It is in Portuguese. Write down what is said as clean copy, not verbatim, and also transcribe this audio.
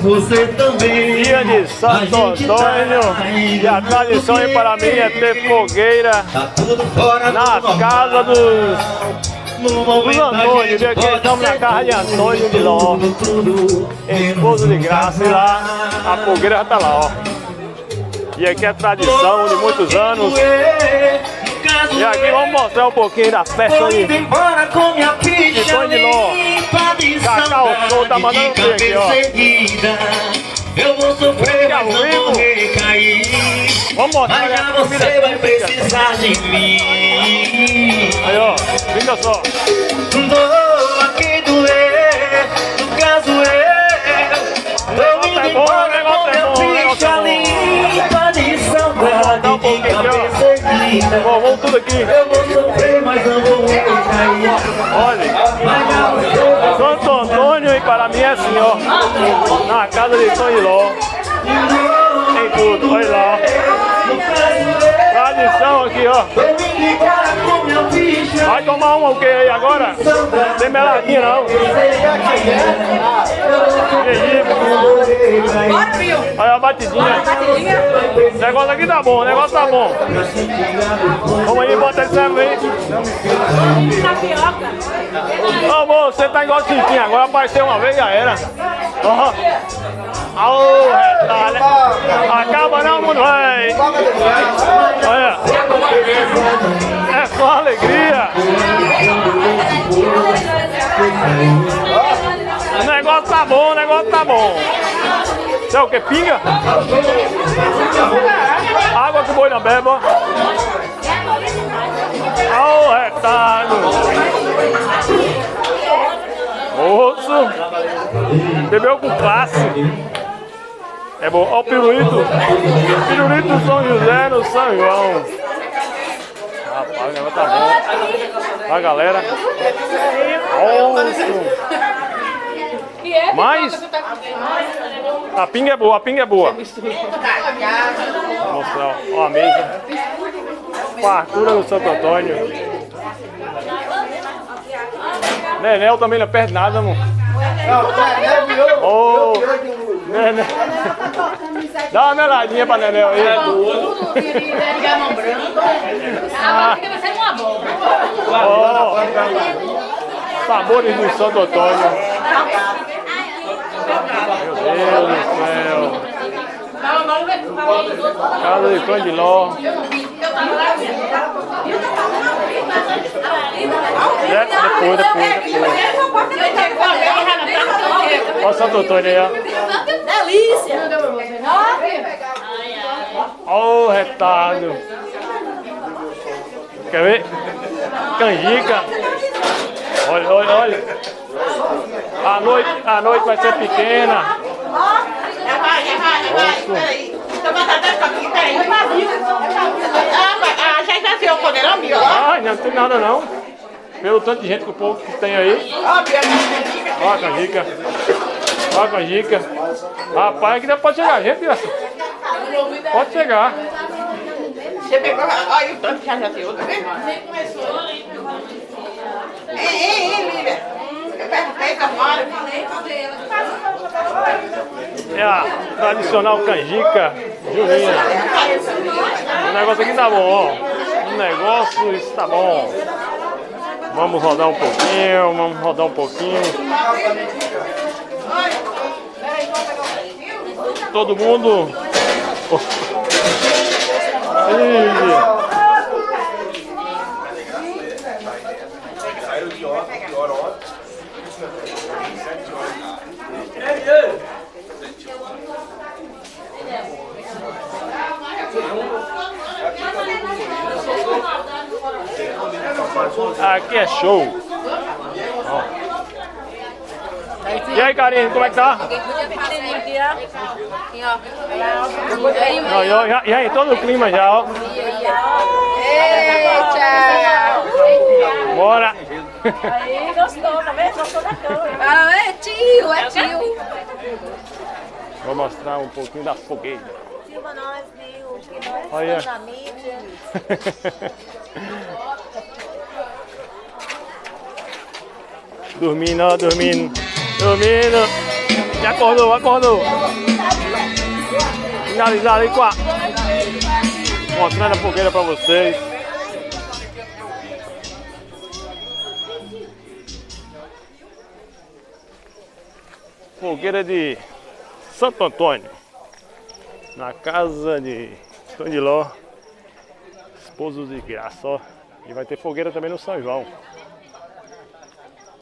você também. Dia de Santo Antônio e a tradição aí para mim é ter fogueira Tá tudo fora na casa dos Antônio. Aqui estamos na casa de Antônio de Ló, esposo de Graça, e lá a fogueira já está lá, ó. E aqui é tradição de muitos anos. E aqui vamos mostrar um pouquinho da festa de Antônio de Ló. Cacau Show tá mandando ver aqui, ó. Eu vou sofrer, mas não vou recair. Vamos mostrar Mas a já comida você vai típica. precisar de mim. Aí, ó, fica só. Vou aqui doer, no caso eu tô indo embora com minha ficha limpa de saudade, de cabeça erguida. Vamos tudo aqui. Eu vou sofrer, mas não vou recair. Olha, Santo Antônio e para mim é assim, ó. Na casa de São Iló. Tem tudo, olha lá. Tradição aqui, ó. Vai tomar uma o que aí agora? Tem meladinha não. Olha a batidinha. O negócio aqui tá bom, o negócio tá bom. Vamos aí, bota esse servo aí. Ô moço, você tá igual Cintinha, agora apareceu uma vez já era. Ó. Aô, retalho. Acaba não, mundo vai. Olha. É só alegria. O negócio tá bom, o negócio tá bom. Isso é o que? Pinga? Água que o boi não bebe, ó. Aô, retalho. Moço. Bebeu com classe. É bom. Ó o pirulito. Pirulito do São José no São João. Rapaz, o negócio tá bom. A galera. Nossa. Mas a pinga é boa, a pinga é boa. Vou mostrar, ó, a mesa. Fartura do Santo Antônio. Nenel também não perde nada, amor. Ô, Nenel. Dá uma meladinha pra Nenel aí. Ó, sabores do Santo Antônio. Meu Deus do céu. Casa de Antônio de Ló. Depois. Olha o Santo Antônio aí, ó. Delícia! Olha o retalho. Quer ver? Canjica. Olha, olha, olha. A noite vai ser pequena. Ai, não tem nada não. Pelo tanto de gente que o povo que tem aí. Olha a canjica. Olha a canjica. Rapaz, aqui pode chegar gente, criança. Pode chegar. Você pegou, olha o tanto que já tem outro, né? Ei, Lívia. Eu perguntei pra fora. É a tradicional canjica junina. O negócio aqui tá bom, ó. O negócio está bom. Vamos rodar um pouquinho, vamos rodar um pouquinho. Todo mundo. Aqui é show. Ó. E aí, Karine, como é que tá? Já entrou no clima já, ó. Bora. Aí, gostou, tá vendo? Gostou da câmera. Ah, é tio. Vou mostrar um pouquinho da fogueira. Filma nós, viu? Que nós Olha. estamos na mídia. Dormindo, ó, dormindo. acordou. Finalizar ali mostrando a fogueira para vocês. Fogueira de Santo Antônio, na casa de Tony Ló, esposos de graça, ó. E vai ter fogueira também no São João.